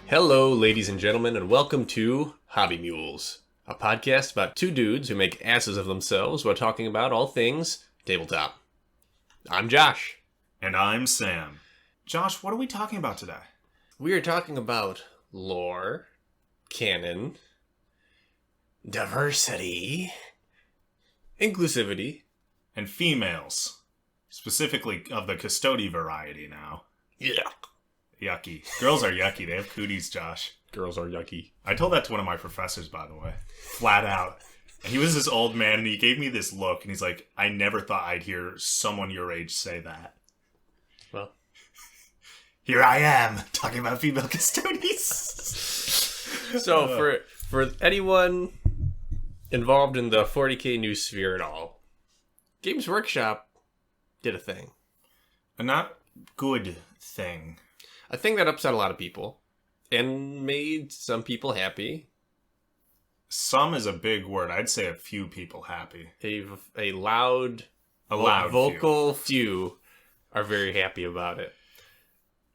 Hello, ladies and gentlemen, and welcome to Hobby Mules, a podcast about two dudes who make asses of themselves while talking about all things tabletop. I'm Josh. And I'm Sam. Josh, what are we talking about today? We are talking about lore, canon, diversity, inclusivity, And females. Specifically of the Custode variety now. yeah. Yucky. Girls are yucky. They have cooties, Josh. Girls are yucky. I told that to one of my professors, by the way. Flat out. And he was this old man, and he gave me this look, and he's like, I never thought I'd hear someone your age say that. Well, here I am, talking about female custodies. so for anyone involved in the 40k news sphere at all, Games Workshop did a thing. A not good thing. A thing that upset a lot of people and made some people happy. Some is a big word. I'd say a few people happy. A loud, vocal few are very happy about it.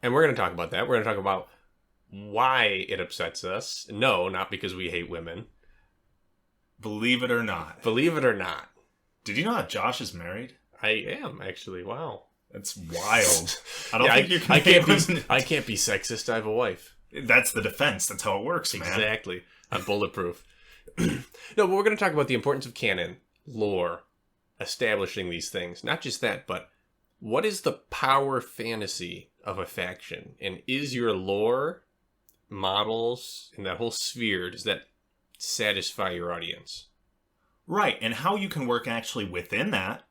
And we're going to talk about that. We're going to talk about why it upsets us. No, not because we hate women. Believe it or not. Believe it or not. Did you know that Josh is married? I am, actually. Wow. That's wild. I don't Yeah, think you can. I can't be sexist. I have a wife. That's the defense. That's how it works, man. Exactly. I'm bulletproof. No, but we're going to talk about the importance of canon, lore, establishing these things. Not just that, but what is the power fantasy of a faction? And is your lore, models, and that whole sphere, does that satisfy your audience? Right, and how you can work actually within that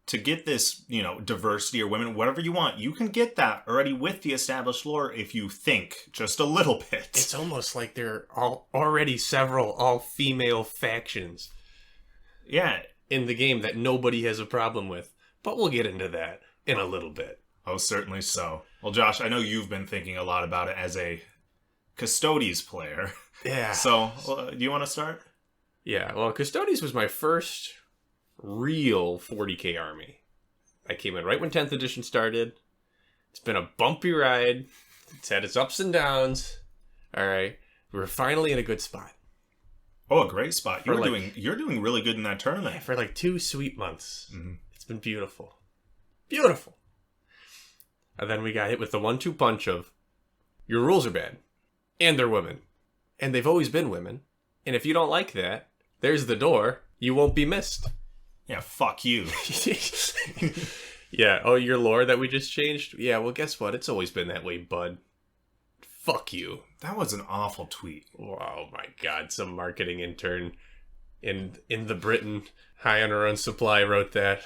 to get this, diversity or women, whatever you want. You can get that already with the established lore if you think just a little bit. It's almost like there are already several all-female factions in the game that nobody has a problem with. But we'll get into that in a little bit. Oh, certainly so. Well, Josh, I know you've been thinking a lot about it as a Custodes player. Yeah. So, do you want to start? Yeah, well, Custodes was my first real 40k army. I came in right when 10th edition started. It's been a bumpy ride. It's had its ups and downs. All right, we're finally in a good spot. Oh, a great spot. You're doing really good in that Yeah, tournament. for like 2 sweet months. Mm-hmm. It's been beautiful. Beautiful. And then we got hit with the 1-2 punch of, your rules are bad. And they're women. And they've always been women. And if you don't like that, there's the door. You won't be missed. Yeah, fuck you. Yeah, oh, your lore that we just changed? Yeah, well, guess what? It's always been that way, bud. Fuck you. That was an awful tweet. Oh my god, some marketing intern in the Britain, high on her own supply, wrote that.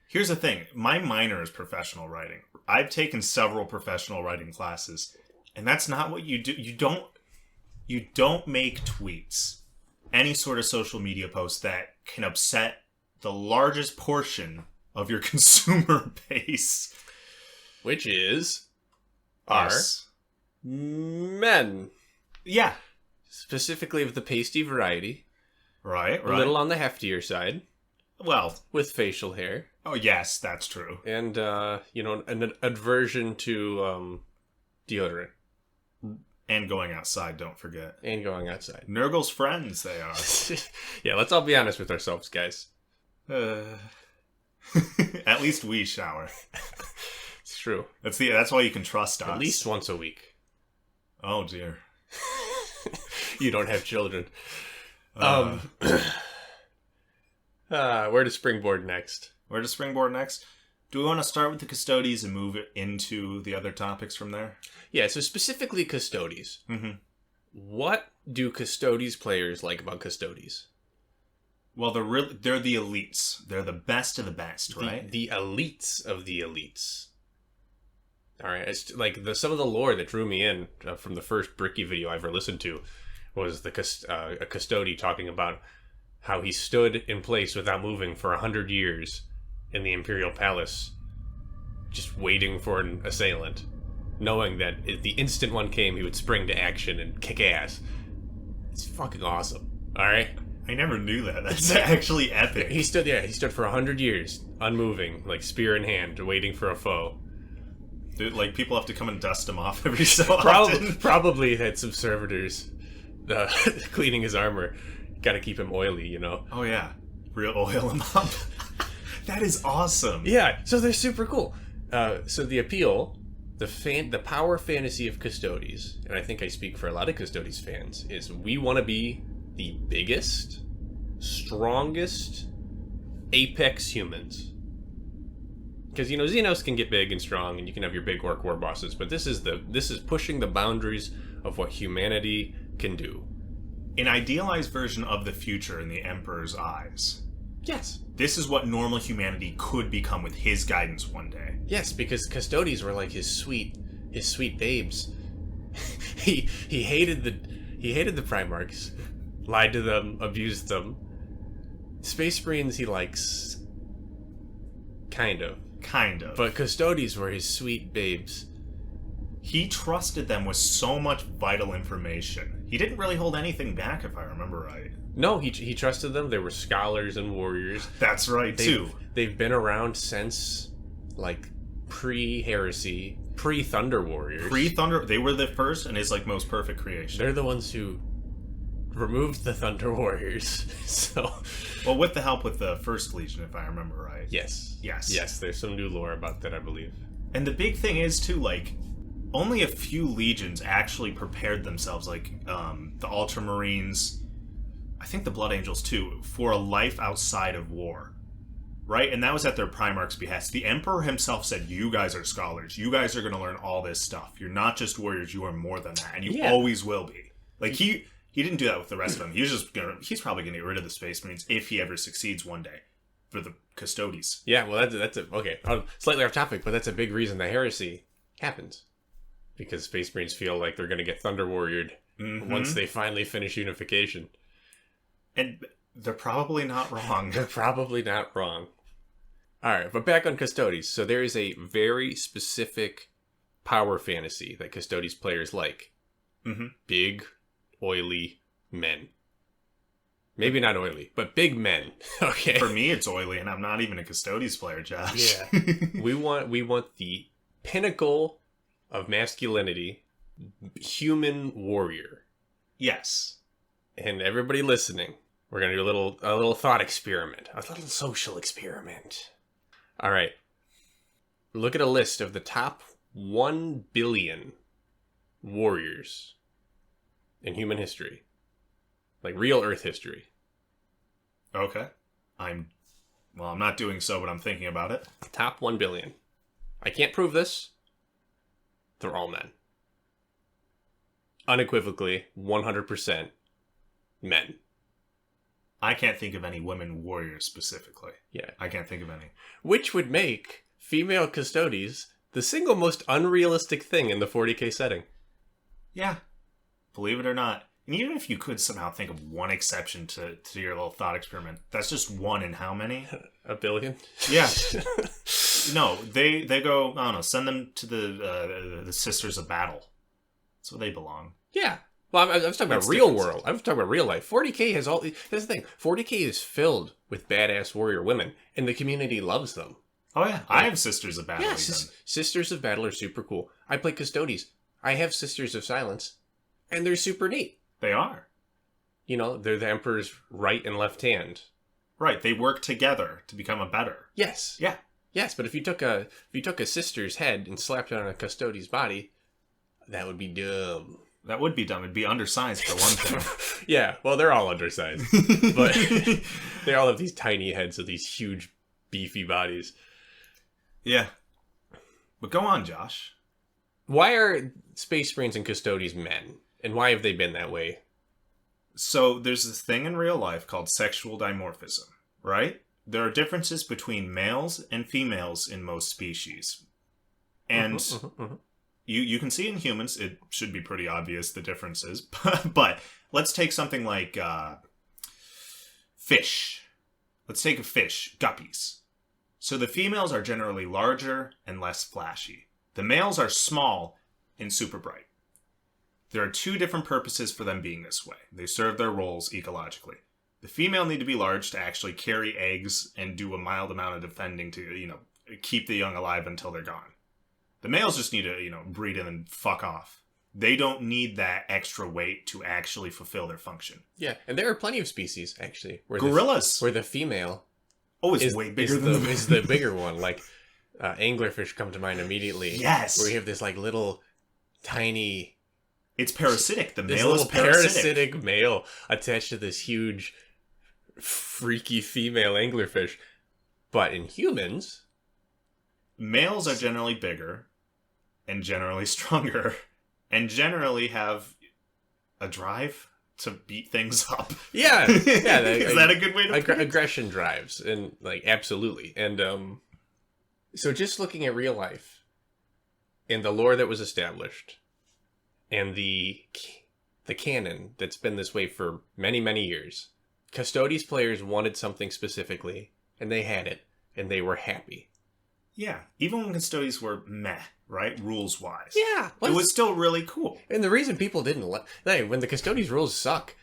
Here's the thing. My minor is professional writing. I've taken several professional writing classes, and that's not what you do. You don't make tweets, any sort of social media post that can upset the largest portion of your consumer base. Which is Us. men. Yeah. Specifically of the pasty variety. Right. A little on the heftier side. Well. With facial hair. Oh, yes, that's true. And, an aversion to deodorant. And going outside, don't forget. And going outside. Nurgle's friends, they are. Yeah, let's all be honest with ourselves, guys. At least we shower. It's true. That's why you can trust us. At least once a week. Oh, dear. You don't have children. Where to springboard next? Where to springboard next? Do we want to start with the Custodes and move it into the other topics from there? Yeah, so specifically Custodes. Mm-hmm. What do Custodes players like about Custodes? Well, they're the elites. They're the best of the best, right? The elites of the elites. All right, it's like some of the lore that drew me in from the first Bricky video I ever listened to was a Custode talking about how he stood in place without moving for 100 years in the Imperial Palace, just waiting for an assailant, knowing that if the instant one came, he would spring to action and kick ass. It's fucking awesome. All right. I never knew that. That's actually epic. He stood for 100 years, unmoving, like spear in hand, waiting for a foe. Like, people have to come and dust him off every so often. Probably had some servitors cleaning his armor. Got to keep him oily, you know? Oh, yeah. Real oil him up. That is awesome. Yeah, so they're super cool. So the appeal, the power fantasy of Custodes, and I think I speak for a lot of Custodes fans, is we want to be the biggest, strongest, apex humans. Because, you know, Xenos can get big and strong, and you can have your big orc war bosses, but this is pushing the boundaries of what humanity can do. An idealized version of the future in the Emperor's eyes. Yes. This is what normal humanity could become with his guidance one day. Yes, because Custodes were like his sweet babes. he hated the Primarchs, lied to them, abused them. Space Marines he likes, kind of. But Custodes were his sweet babes. He trusted them with so much vital information. He didn't really hold anything back, if I remember right. No, he trusted them. They were scholars and warriors. That's right, too. They've been around since, like, pre-heresy, pre-Thunder Warriors. Pre-Thunder, they were the first and his, like, most perfect creation. They're the ones who removed the Thunder Warriors. So, well, with the help with the First Legion, if I remember right. Yes. There's some new lore about that, I believe. And the big thing is, too, like, only a few legions actually prepared themselves, like, the Ultramarines, I think the Blood Angels, too, for a life outside of war. Right? And that was at their Primarch's behest. The Emperor himself said, you guys are scholars. You guys are going to learn all this stuff. You're not just warriors. You are more than that. And you always will be. Like, he didn't do that with the rest of them. He's probably going to get rid of the Space Marines if he ever succeeds one day for the Custodes. Yeah, well, okay. Slightly off topic, but that's a big reason the heresy happens. Because Space Marines feel like they're going to get Thunder Warriored once they finally finish unification. And they're probably not wrong. They're probably not wrong. Alright, but back on Custodes. So there is a very specific power fantasy that Custodes players like. Mm-hmm. Big, oily men. Maybe not oily, but big men. Okay. For me, it's oily, and I'm not even a Custodes player, Josh. Yeah. we want the pinnacle of masculinity, human warrior. Yes. And everybody listening, we're gonna do a little thought experiment, a little social experiment. All right. Look at a list of the top 1 billion warriors in human history. Like real Earth history. Okay. I'm not doing so, but I'm thinking about it. Top 1 billion. I can't prove this. They're all men. Unequivocally, 100% men. I can't think of any women warriors specifically. Yeah. I can't think of any. Which would make female Custodes the single most unrealistic thing in the 40k setting. Yeah. Believe it or not. And even if you could somehow think of one exception to your little thought experiment, that's just one in how many? 1 billion? Yeah. No, they go, I don't know, send them to the Sisters of Battle. That's where they belong. Yeah. Well, I was talking about real world. I was talking about real life. 40k has all... That's the thing. 40k is filled with badass warrior women, and the community loves them. Oh, yeah. I have Sisters of Battle. Yeah, Sisters of Battle are super cool. I play Custodes. I have Sisters of Silence, and they're super neat. They are. You know, they're the Emperor's right and left hand. Right. They work together to become a better. Yes. Yeah. Yes, but if you took a sister's head and slapped it on a Custodes body, that would be dumb. That would be dumb. It'd be undersized for one thing. Yeah, well, they're all undersized. But they all have these tiny heads with these huge, beefy bodies. Yeah. But go on, Josh. Why are Space Marines and Custodes men? And why have they been that way? So there's this thing in real life called sexual dimorphism, right? There are differences between males and females in most species. And you can see in humans, it should be pretty obvious the differences. But let's take something like fish. Let's take a fish, guppies. So the females are generally larger and less flashy. The males are small and super bright. There are 2 different purposes for them being this way. They serve their roles ecologically. The female need to be large to actually carry eggs and do a mild amount of defending to, keep the young alive until they're gone. The males just need to, breed and then fuck off. They don't need that extra weight to actually fulfill their function. Yeah, and there are plenty of species, actually. Where Gorillas! where the female... Oh, it's way bigger than is the bigger one. Like, anglerfish come to mind immediately. Yes! Where you have this, like, little, tiny... It's parasitic. The this male is little parasitic male attached to this huge, freaky female anglerfish. But in humans... Males are generally bigger and generally stronger and generally have a drive to beat things up. Yeah. Yeah. Is that a good way to put it? Aggression drives. And, like, absolutely. And, so just looking at real life and the lore that was established and the canon that's been this way for many, many years, Custodes players wanted something specifically and they had it and they were happy. Yeah, even when Custodes were meh, right? Rules-wise. Yeah. It was still really cool. And the reason people didn't when the Custodes rules suck,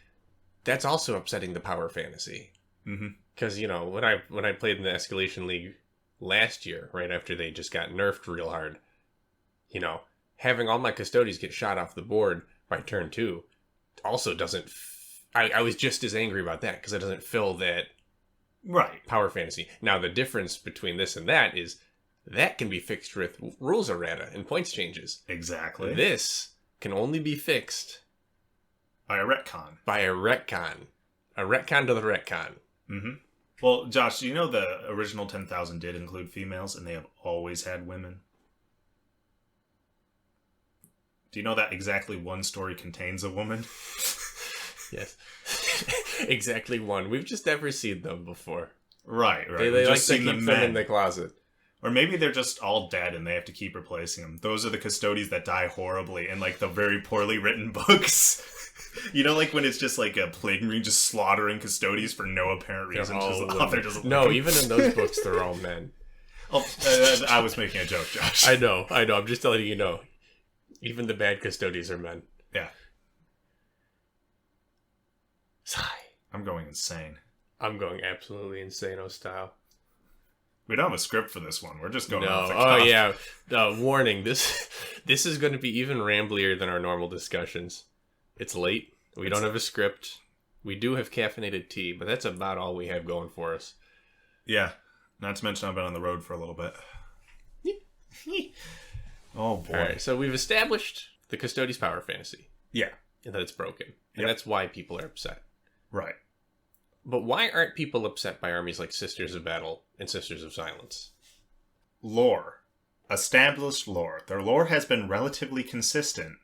that's also upsetting the power fantasy. Because, when I played in the Escalation League last year, right after they just got nerfed real hard, having all my Custodes get shot off the board by turn 2 also doesn't... I was just as angry about that, because it doesn't fill that right power fantasy. Now, the difference between this and that is... that can be fixed with rules errata and points changes. Exactly. This can only be fixed by a retcon. By a retcon. A retcon to the retcon. Well, Josh, do you know the original 10,000 did include females and they have always had women? Do you know that exactly one story contains a woman? Yes. Exactly one. We've just never seen them before. Right. They like to keep them in the closet. Or maybe they're just all dead and they have to keep replacing them. Those are the Custodes that die horribly in, like, the very poorly written books. Like when it's just like a plague marine just slaughtering Custodes for no apparent reason. No, even in those books, they're all men. Oh, I was making a joke, Josh. I know. I'm just telling you, even the bad Custodes are men. Yeah. Sigh. I'm going insane. I'm going absolutely insane-o style. We don't have a script for this one. We're just going off the cuff. Oh, yeah. Warning. This is going to be even ramblier than our normal discussions. It's late. We don't have a script. We do have caffeinated tea, but that's about all we have going for us. Yeah. Not to mention I've been on the road for a little bit. Oh, boy. All right, so we've established the Custodes power fantasy. Yeah. And that it's broken. And that's why people are upset. Right. But why aren't people upset by armies like Sisters of Battle and Sisters of Silence? Lore. Established lore. Their lore has been relatively consistent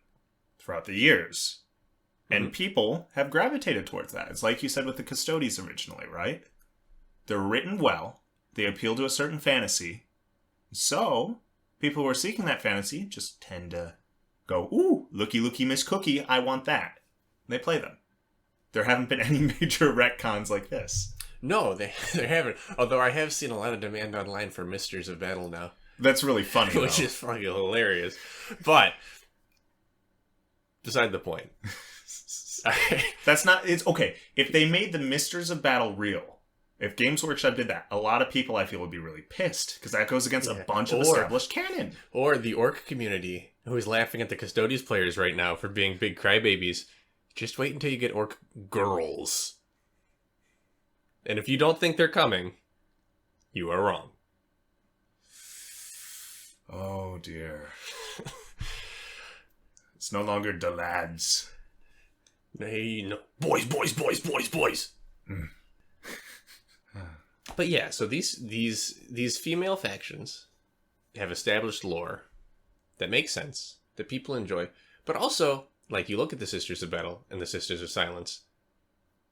throughout the years. And people have gravitated towards that. It's like you said with the Custodes originally, right? They're written well. They appeal to a certain fantasy. So, people who are seeking that fantasy just tend to go, ooh, looky, Miss Cookie, I want that. And they play them. There haven't been any major retcons like this. No, they haven't. Although I have seen a lot of demand online for Misters of Battle now. That's really funny, which is fucking hilarious. But, beside the point. That's not... It's okay. If they made the Misters of Battle real, if Games Workshop did that, a lot of people, I feel, would be really pissed. Because that goes against a bunch of established canon. Or the orc community, who is laughing at the Custodes players right now for being big crybabies. Just wait until you get orc girls. And if you don't think they're coming, you are wrong. Oh, dear. It's no longer the lads. Hey, no. Boys. Mm. But yeah, so these female factions have established lore that makes sense, that people enjoy, but also, like, you look at the Sisters of Battle and the Sisters of Silence.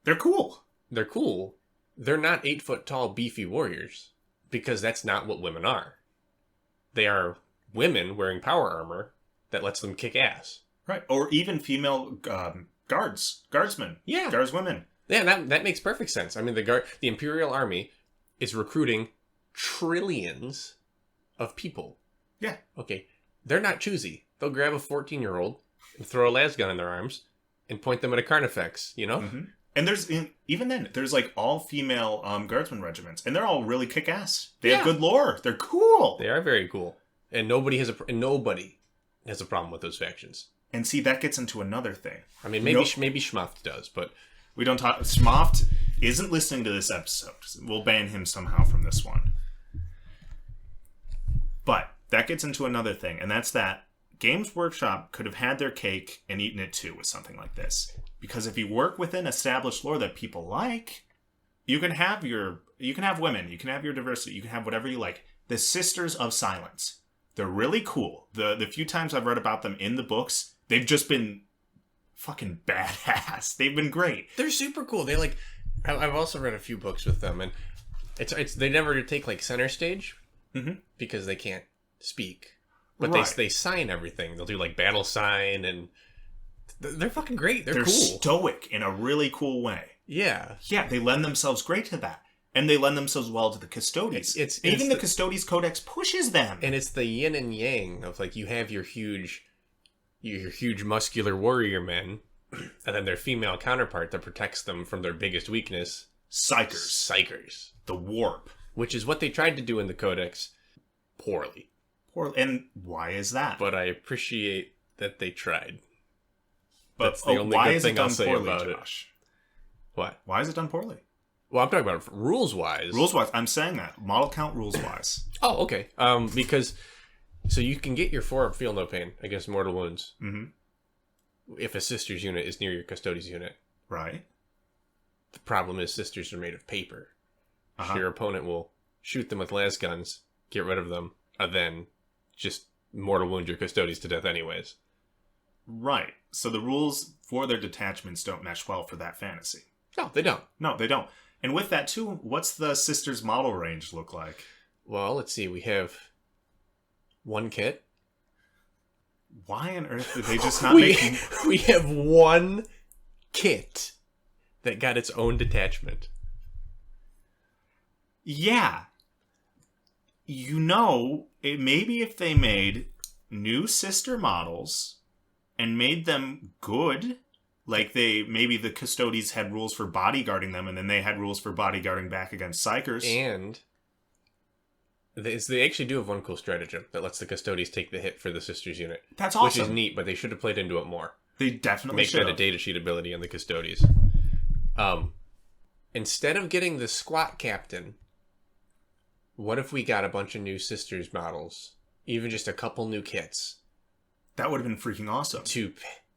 They're cool. They're cool. They're not 8-foot tall, beefy warriors, because that's not what women are. They are women wearing power armor that lets them kick ass. Right. Or even female guardsmen. Yeah. Guardswomen. Yeah, that makes perfect sense. I mean, the Imperial Army is recruiting trillions of people. Yeah. Okay. They're not choosy. They'll grab a 14-year-old and throw a lasgun in their arms and point them at a Carnifex, you know? Mm-hmm. And even then, there's like all-female guardsmen regiments, and they're all really kick-ass. They have good lore. They're cool. They are very cool. And nobody has a problem with those factions. And see, that gets into another thing. I mean, maybe Schmaft does, but we don't talk. Schmaft isn't listening to this episode. We'll ban him somehow from this one. But that gets into another thing, and that's that Games Workshop could have had their cake and eaten it too with something like this. Because if you work within established lore that people like, you can have women, you can have your diversity, you can have whatever you like. The Sisters of Silence. They're really cool. The few times I've read about them in the books, they've just been fucking badass. They've been great. They're super cool. They like. I've also read a few books with them, and it's they never take like center stage because they can't speak, but they sign everything. They'll do like battle sign, and they're fucking great. They're cool. Stoic in a really cool way. Yeah, they lend themselves great to that. And they lend themselves well to the Custodes. Even the Custodes Codex pushes them. And it's the yin and yang of like you have your huge muscular warrior men, and then their female counterpart that protects them from their biggest weakness, Psychers. The warp. Which is what they tried to do in the Codex poorly. And why is that? But I appreciate that they tried. But that's the only good thing I'll say about Josh? It. What? Why is it done poorly? Well, I'm talking about rules-wise. Rules-wise. I'm saying that. Model count rules-wise. Oh, okay. Because... So you can get your 4-up Feel No Pain against Mortal Wounds if a Sisters unit is near your Custodes unit. Right. The problem is Sisters are made of paper. So your opponent will shoot them with las guns, get rid of them, and then just Mortal Wound your Custodes to death anyways. Right. So the rules for their detachments don't mesh well for that fantasy. No, they don't. No, they don't. And with that, too, what's the Sisters model range look like? Well, let's see. We have one kit. Why on earth did they just not make... We have one kit that got its own detachment. Yeah. You know, maybe if they made new sister models and made them good... Like maybe the Custodes had rules for bodyguarding them, and then they had rules for bodyguarding back against Psychers. And they actually do have one cool stratagem that lets the Custodes take the hit for the Sisters unit. That's awesome. Which is neat, but they should have played into it more. They definitely should. Make that a datasheet ability on the Custodes. Instead of getting the squat captain, what if we got a bunch of new Sisters models? Even just a couple new kits. That would have been freaking awesome.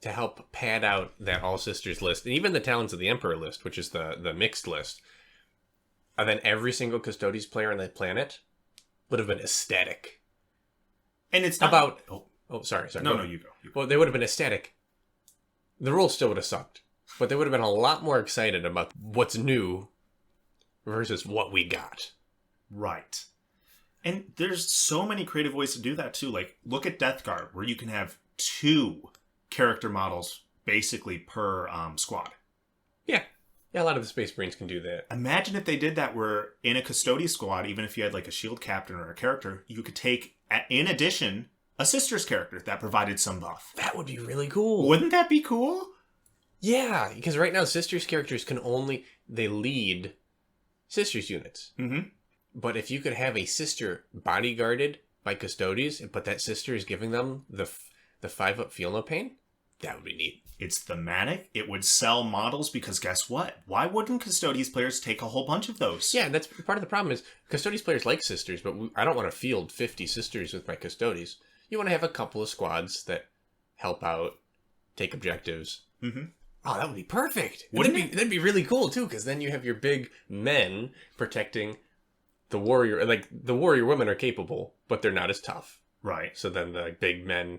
To help pad out that All Sisters list, and even the Talons of the Emperor list, which is the mixed list. And then every single Custodes player on the planet would have been ecstatic. And it's not... about... Oh, sorry. No, you go. Well, they would have been ecstatic. The rules still would have sucked. But they would have been a lot more excited about what's new versus what we got. Right. And there's so many creative ways to do that, too. Like, look at Death Guard, where you can have 2 character models basically per squad. Yeah, a lot of the Space Marines can do that. Imagine if they did that where in a Custodes squad, even if you had like a shield captain or a character, you could take, in addition, a Sisters character that provided some buff. That would be really cool. Wouldn't that be cool? Yeah, because right now Sisters characters they lead Sisters units. Mm-hmm. But if you could have a Sister bodyguarded by Custodes, but that Sister is giving them the 5-up Feel No Pain, that would be neat. It's thematic. It would sell models because guess what? Why wouldn't Custodes players take a whole bunch of those? Yeah, and that's part of the problem is Custodes players like Sisters, but I don't want to field 50 Sisters with my Custodes. You want to have a couple of squads that help out, take objectives. Mm-hmm. Oh, that would be perfect. That'd be really cool, too, because then you have your big men protecting the warrior. Like, the warrior women are capable, but they're not as tough. Right. So then the big men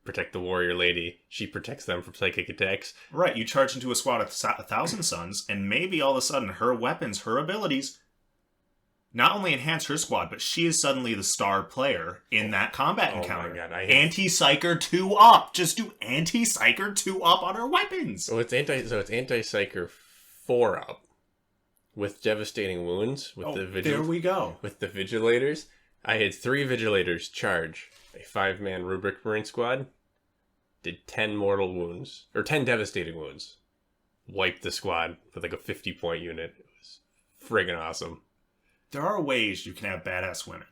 protect the warrior lady. She protects them from psychic attacks. Right, you charge into a squad of 1,000 Suns, and maybe all of a sudden her weapons, her abilities, not only enhance her squad, but she is suddenly the star player in that combat encounter. My God, Anti-Psyker 2 up! Just do Anti-Psyker 2 up on her weapons! So it's Anti-Psyker 4 up. With devastating wounds. There we go. With the Vigilators. I had 3 Vigilators charge a 5-man Rubric Marine squad. Did 10 mortal wounds. Or 10 devastating wounds. Wiped the squad with like a 50-point unit. It was friggin' awesome. There are ways you can have badass women.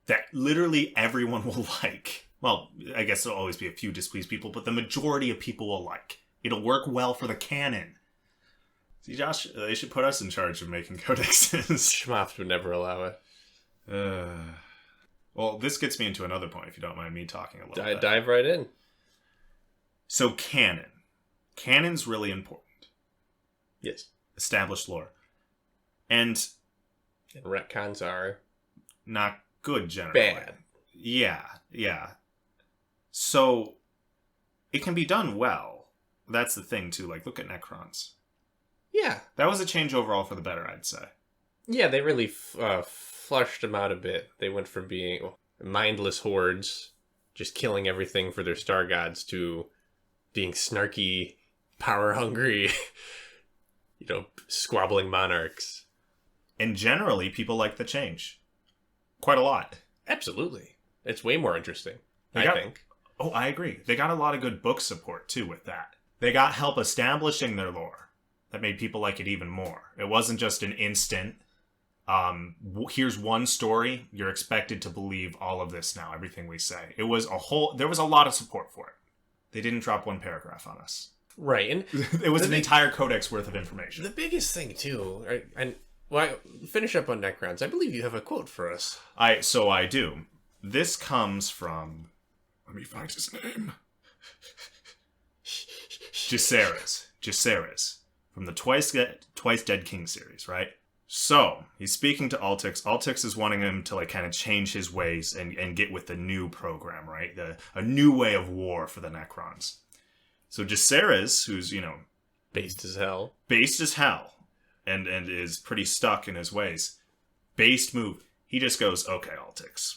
that literally everyone will like. Well, I guess there'll always be a few displeased people, but the majority of people will like. It'll work well for the canon. See, Josh, they should put us in charge of making codexes. Schmoff would never allow it. Well, this gets me into another point, if you don't mind me talking a little bit. Dive right in. So, canon. Canon's really important. Yes. Established lore. And retcons are not good, generally. bad. Yeah. So, it can be done well. That's the thing, too. Like, look at Necrons. Yeah. That was a change overall for the better, I'd say. Yeah, they really flushed them out a bit. They went from being mindless hordes, just killing everything for their star gods, to being snarky, power-hungry, squabbling monarchs. And generally, people like the change. Quite a lot. Absolutely. It's way more interesting, I think. Oh, I agree. They got a lot of good book support, too, with that. They got help establishing their lore. That made people like it even more. It wasn't just an instant, here's one story, you're expected to believe all of this now, everything we say. There was a lot of support for it. They didn't drop one paragraph on us. Right. And it was an entire codex worth of information. The biggest thing, too, finish up on Necrons. I believe you have a quote for us. So I do. This comes from... Let me find his name. Jacaerys. From the Twice Dead King series, right? So, he's speaking to Altix. Altix is wanting him to, kind of change his ways and get with the new program, right? A new way of war for the Necrons. So, Jacaerys, who's, based as hell, and is pretty stuck in his ways. Based move. He just goes, okay, Altix.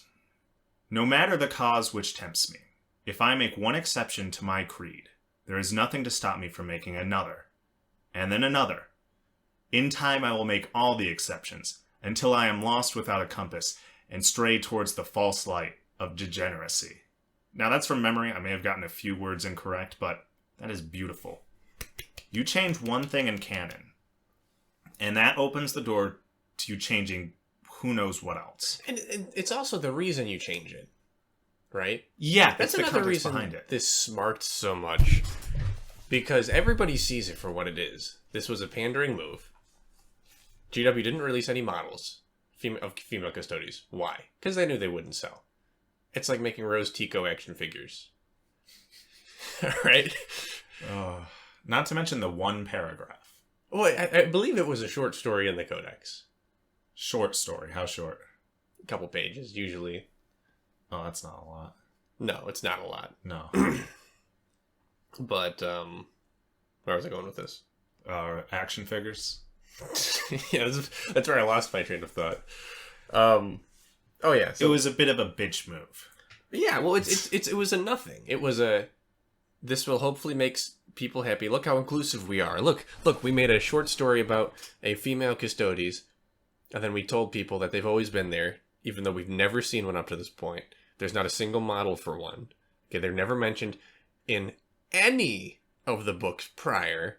No matter the cause which tempts me, if I make one exception to my creed, there is nothing to stop me from making another. And then another. In time I will make all the exceptions, until I am lost without a compass, and stray towards the false light of degeneracy. Now that's from memory, I may have gotten a few words incorrect, but that is beautiful. You change one thing in canon, and that opens the door to you changing who knows what else. And it's also the reason you change it, right? Yeah, that's the another context reason behind it. This smarts so much. Because everybody sees it for what it is. This was a pandering move. GW didn't release any models of female Custodes. Why? Because they knew they wouldn't sell. It's like making Rose Tico action figures. Right? Not to mention the one paragraph. Well, I believe it was a short story in the Codex. Short story? How short? A couple pages, usually. Oh, that's not a lot. No, it's not a lot. No. But, where was I going with this? Action figures? Yeah, that's where I lost my train of thought. Oh, yeah. So, it was a bit of a bitch move. Yeah, well, it was a nothing. It was this will hopefully make people happy. Look how inclusive we are. Look, we made a short story about a female Custodes, and then we told people that they've always been there, even though we've never seen one up to this point. There's not a single model for one. Okay, they're never mentioned in any of the books prior.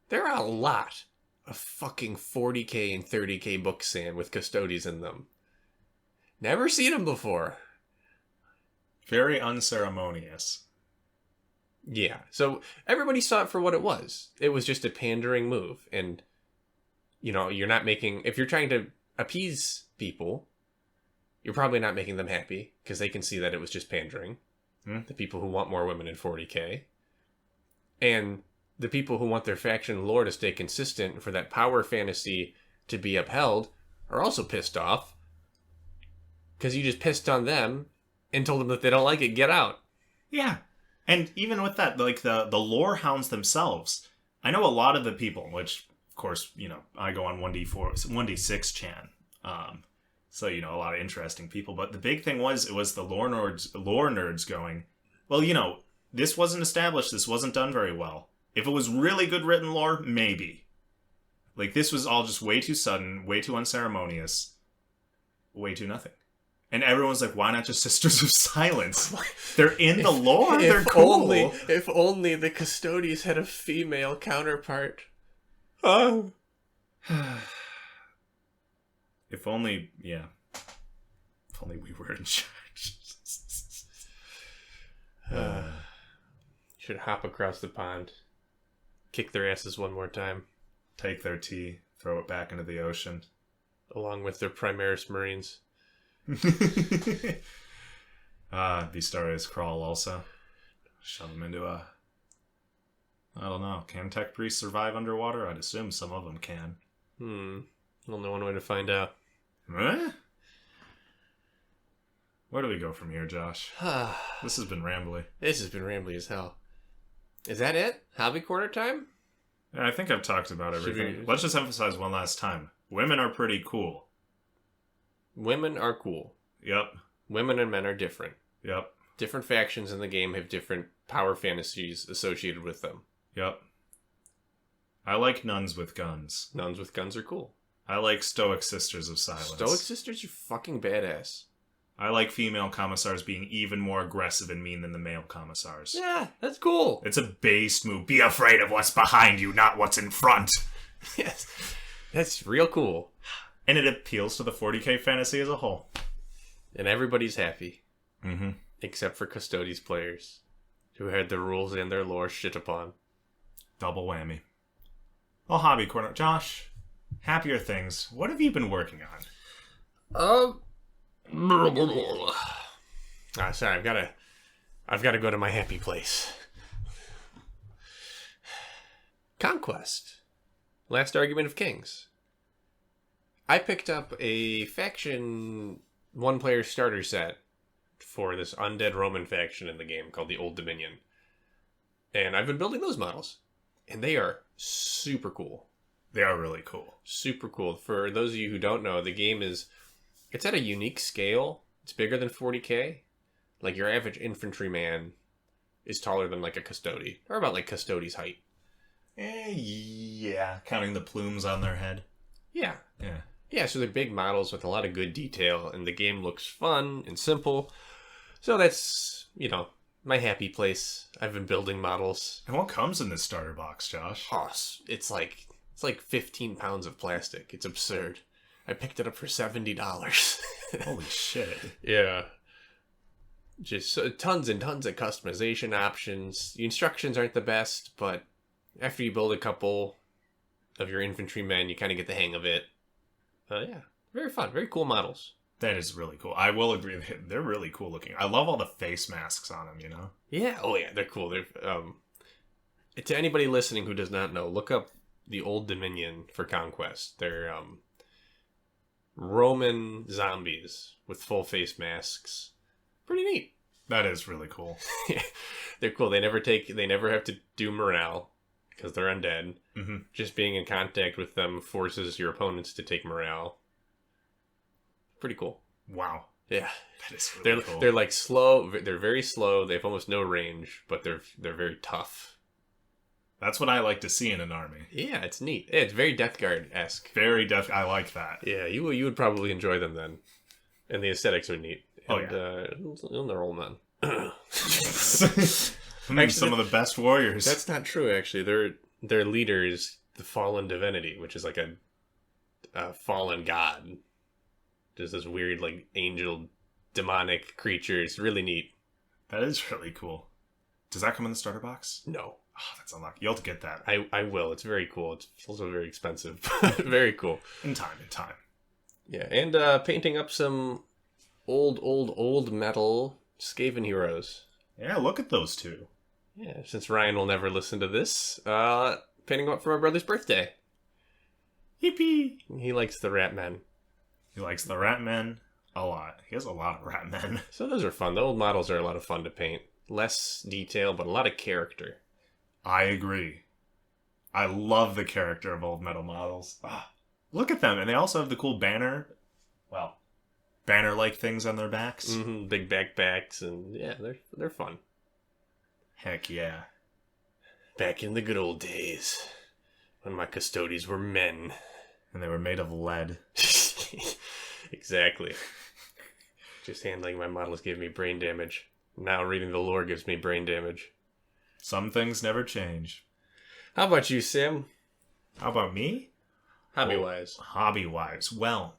There are a lot of fucking 40k and 30k books, Sam, with Custodes in them. Never seen them before. Very unceremonious. Yeah, so everybody saw it for what it was. It was just a pandering move. And, you're not making... If you're trying to appease people, you're probably not making them happy, because they can see that it was just pandering. The people who want more women in 40k. And the people who want their faction lore to stay consistent for that power fantasy to be upheld are also pissed off. Because you just pissed on them and told them that they don't like it, get out. Yeah. And even with that, the lore hounds themselves, I know a lot of the people, which, of course, I go on 1D6 Chan. So, a lot of interesting people. But the big thing was the lore nerds going, well, this wasn't established. This wasn't done very well. If it was really good written lore, maybe. This was all just way too sudden, way too unceremonious, way too nothing. And everyone's like, why not just Sisters of Silence? They're in the lore. They're cool. If only the Custodes had a female counterpart. Oh. If only only we were in charge. Should hop across the pond. Kick their asses one more time. Take their tea, throw it back into the ocean. Along with their Primaris Marines. Beastarius crawl also. Shove them into a... I don't know. Can tech priests survive underwater? I'd assume some of them can. Only one way to find out. Where do we go from here, Josh? This has been rambly. This has been rambly as hell. Is that it? Hobby Corner time? Yeah, I think I've talked about everything. Let's just emphasize one last time. Women are pretty cool. Women are cool. Yep. Women and men are different. Yep. Different factions in the game have different power fantasies associated with them. Yep. I like nuns with guns. Nuns with guns are cool. I like stoic sisters of silence. Stoic sisters, you fucking badass. I like female commissars being even more aggressive and mean than the male commissars. Yeah, that's cool. It's a base move. Be afraid of what's behind you, not what's in front. Yes. That's real cool. And it appeals to the 40k fantasy as a whole. And everybody's happy. Mm-hmm. Except for Custodes players, who had their rules and their lore shit upon. Double whammy. Well, Hobby Corner. Josh, happier things. What have you been working on? Sorry, I've gotta go to my happy place. Conquest. Last Argument of Kings. I picked up a faction one-player starter set for this undead Roman faction in the game called the Old Dominion. And I've been building those models. And they are super cool. They are really cool. Super cool. For those of you who don't know, the game it's at a unique scale. It's bigger than 40k. Like your average infantryman is taller than like a Custode. Or about like Custodes' height. Yeah. Counting the plumes on their head. Yeah. Yeah. Yeah, so they're big models with a lot of good detail. And the game looks fun and simple. So that's, my happy place. I've been building models. And what comes in this starter box, Josh? Oh, it's like 15 pounds of plastic. It's absurd. I picked it up for $70. Holy shit. Yeah. Just tons and tons of customization options. The instructions aren't the best, but after you build a couple of your infantrymen, you kind of get the hang of it. Yeah, very fun. Very cool models. That is really cool. I will agree. They're really cool looking. I love all the face masks on them, Yeah. Oh, yeah. They're cool. They're to anybody listening who does not know, look up the Old Dominion for Conquest. They're Roman zombies with full face masks. Pretty neat. That is really cool. They're cool. They never have to do morale because they're undead. Mm-hmm. Just being in contact with them forces your opponents to take morale. Pretty cool. Wow. Yeah. That is really cool. They're like slow. They're very slow. They have almost no range, but they're very tough. That's what I like to see in an army. Yeah, it's neat. Yeah, it's very Death Guard-esque. Very I like that. Yeah, you would probably enjoy them then. And the aesthetics are neat. And, and they're all men. Actually, some of the best warriors. That's not true, actually. Their leader is the fallen divinity, which is like a fallen god. Just this weird, like, angel, demonic creature. It's really neat. That is really cool. Does that come in the starter box? No. Oh, that's unlucky. You'll have to get that. I will. It's very cool. It's also very expensive. Very cool. In time. Yeah, and painting up some old metal Skaven heroes. Yeah, look at those two. Yeah, since Ryan will never listen to this, painting them up for my brother's birthday. Yippee! He likes the rat men. He likes the rat men a lot. He has a lot of rat men. So those are fun. The old models are a lot of fun to paint. Less detail, but a lot of character. I agree. I love the character of old metal models. Look at them. And they also have the cool banner. Well, banner-like things on their backs. Mm-hmm, big backpacks. And yeah, they're fun. Heck yeah. Back in the good old days. When my Custodes were men. And they were made of lead. Exactly. Just handling my models gave me brain damage. Now reading the lore gives me brain damage. Some things never change. How about you, Sam? How about me? Hobby-wise. Hobby-wise. Well,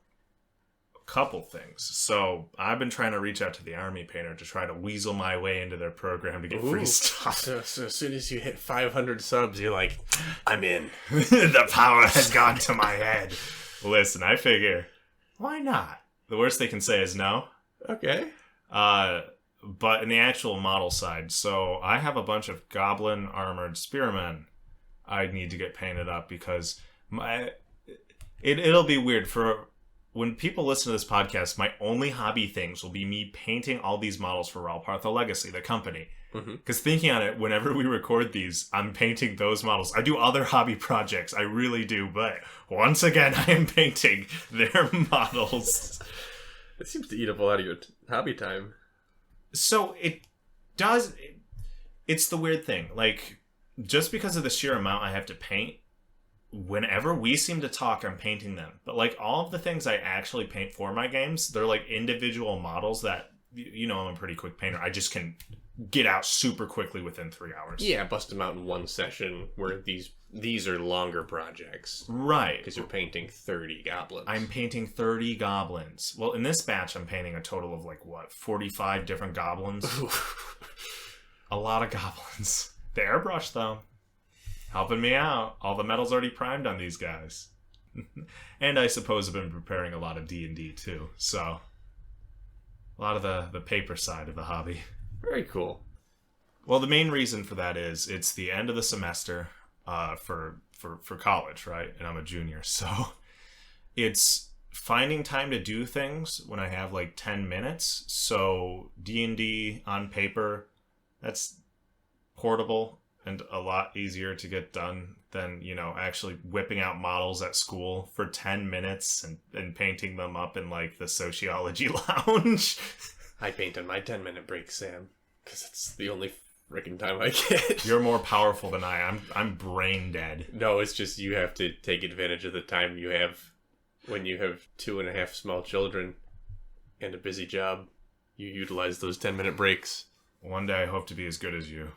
couple things. So I've been trying to reach out to the Army Painter to try to weasel my way into their program to get free stuff. So as soon as you hit 500 subs, you're like, I'm in. The power has gone to my head. Listen, I figure, why not? The worst they can say is no. Okay. But in the actual model side, so I have a bunch of goblin armored spearmen I need to get painted up because it'll be weird for when people listen to this podcast. My only hobby things will be me painting all these models for Ralpartha Legacy, the company. Because thinking on it, whenever we record these, I'm painting those models. I do other hobby projects, I really do, but once again, I am painting their models. It seems to eat up a lot of your hobby time. So it does. It's the weird thing. Like, just because of the sheer amount I have to paint, whenever we seem to talk, I'm painting them. But like all of the things I actually paint for my games, they're like individual models that, you know, I'm a pretty quick painter. I just can get out super quickly within 3 hours. Yeah, bust them out in one session, where these are longer projects. Right. Because you're painting 30 goblins. I'm painting 30 goblins. Well, in this batch, I'm painting a total of 45 different goblins. A lot of goblins. The airbrush, though, helping me out. All the metal's already primed on these guys. And I suppose I've been preparing a lot of D&D, too. So, a lot of the paper side of the hobby. Very cool. Well, the main reason for that is it's the end of the semester for college, right? And I'm a junior, so it's finding time to do things when I have 10 minutes. So D&D on paper, that's portable and a lot easier to get done than, actually whipping out models at school for 10 minutes and painting them up in the sociology lounge. I paint on my 10-minute break, Sam, because it's the only freaking time I get. You're more powerful than I am. I'm brain dead. No, it's just you have to take advantage of the time you have when you have 2.5 small children and a busy job. You utilize those 10-minute breaks. One day I hope to be as good as you.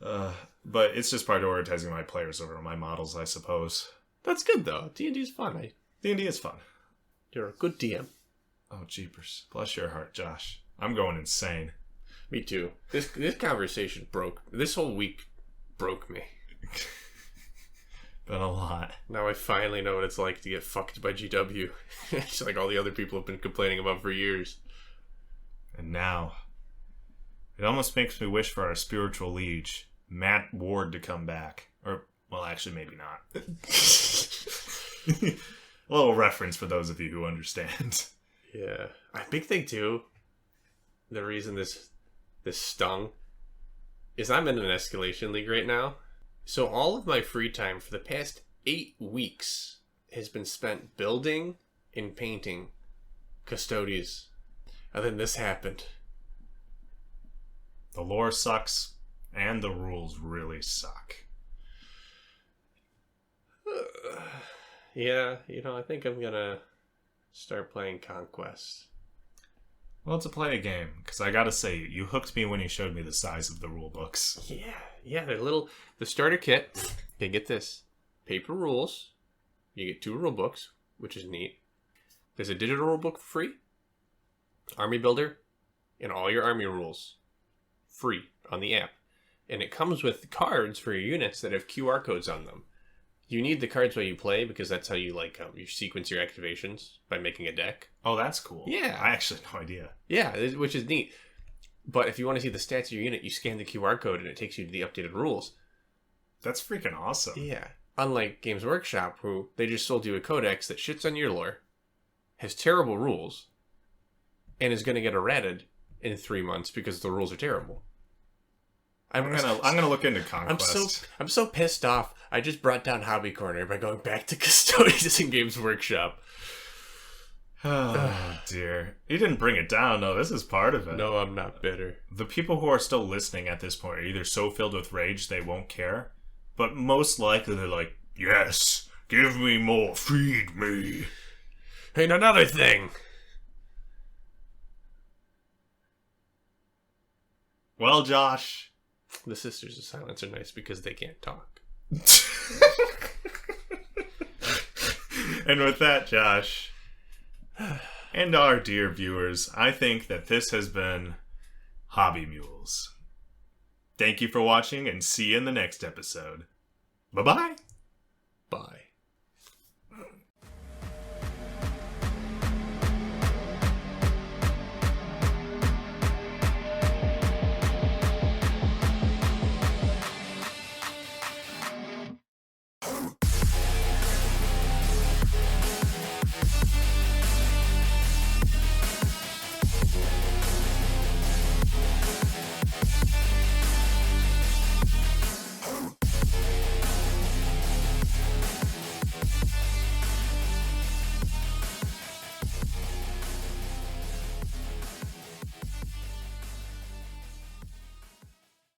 No. But it's just prioritizing my players over my models, I suppose. That's good, though. D&D is fun. D&D is fun. You're a good DM. Oh, jeepers. Bless your heart, Josh. I'm going insane. Me too. This conversation this whole week broke me. Been a lot. Now I finally know what it's like to get fucked by GW. It's like all the other people have been complaining about for years. And now, it almost makes me wish for our spiritual liege, Matt Ward, to come back. Or, well, actually, maybe not. A little reference for those of you who understand. Yeah. A big thing, too, the reason this stung is I'm in an escalation league right now. So all of my free time for the past 8 weeks has been spent building and painting Custodes. And then this happened. The lore sucks, and the rules really suck. Yeah, I think I'm gonna start playing Conquest. Well, to play a game, because I gotta say, you hooked me when you showed me the size of the rule books. Yeah, they're the starter kit. Okay, get this. Paper rules. You get 2 rule books, which is neat. There's a digital rule book for free. Army Builder, and all your army rules. Free on the app. And it comes with cards for your units that have QR codes on them. You need the cards while you play because that's how you you sequence your activations by making a deck. Oh, that's cool. Yeah. I actually had no idea. Yeah, which is neat. But if you want to see the stats of your unit, you scan the QR code and it takes you to the updated rules. That's freaking awesome. Yeah. Unlike Games Workshop, who they just sold you a codex that shits on your lore, has terrible rules, and is going to get errated in 3 months because the rules are terrible. I'm gonna look into Conquest. I'm so pissed off. I just brought down Hobby Corner by going back to Custodes in Games Workshop. Oh dear. You didn't bring it down though. This is part of it. No, I'm not bitter. The people who are still listening at this point are either so filled with rage they won't care, but most likely they're like, yes, give me more, feed me. And another thing. Well, Josh. The Sisters of Silence are nice because they can't talk. And with that, Josh, and our dear viewers, I think that this has been Hobby Mules. Thank you for watching, and see you in the next episode. Bye-bye. Bye.